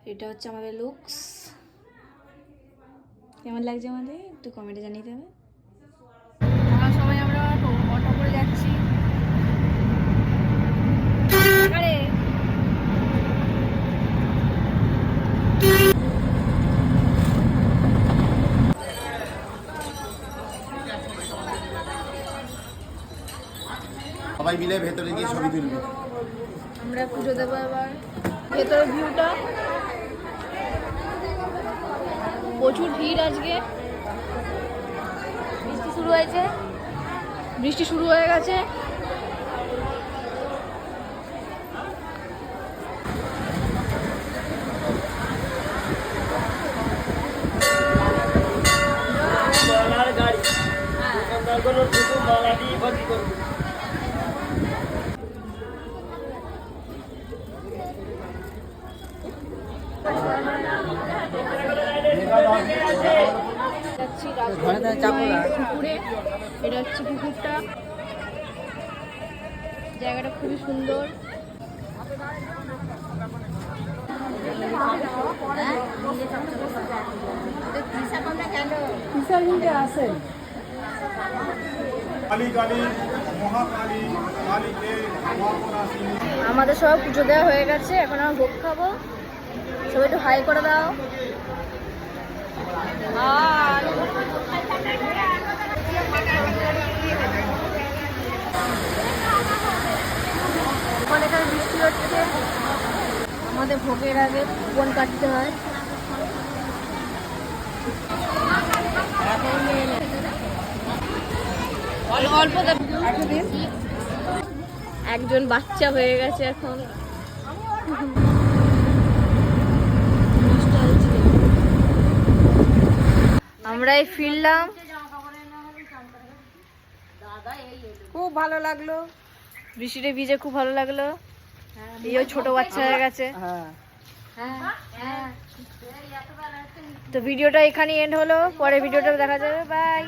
এটা হচ্ছে আমাদের লুকস। কেমন লাগছে আমাদের একটু কমেন্টে জানিয়ে দেবে। আমার সবাই আমরা অটো করে যাচ্ছি। সবাই মিলে ভেতরে গিয়ে ছবি তুলবো। আমরা পুজো দেবো এবার। ভেতরের ভিউটা প্রচুর ভিড় আজকে। বৃষ্টি শুরু হয়ে গেছে। পুকুরে, এটা হচ্ছে পুকুরটা। জায়গাটা খুবই সুন্দর। আমাদের সব পুজো দেওয়া হয়ে গেছে, এখন আমরা ভোগ খাবো। সবাই একটু হাই করে দাও। এখানে বৃষ্টি হচ্ছে। আমাদের ভোগের আগে কুপন কাটতে হয়। অল্প একজন বাচ্চা হয়ে গেছে এখন। আমরাই ফিরলাম, খুব ভালো লাগলো। বৃষ্টিতে ভিজে খুব ভালো লাগলো। এই ছোট বাচ্চা হয়ে গেছে। তো ভিডিওটা এখানেই এন্ড হলো, পরে ভিডিওটা দেখা যাবে। বাই।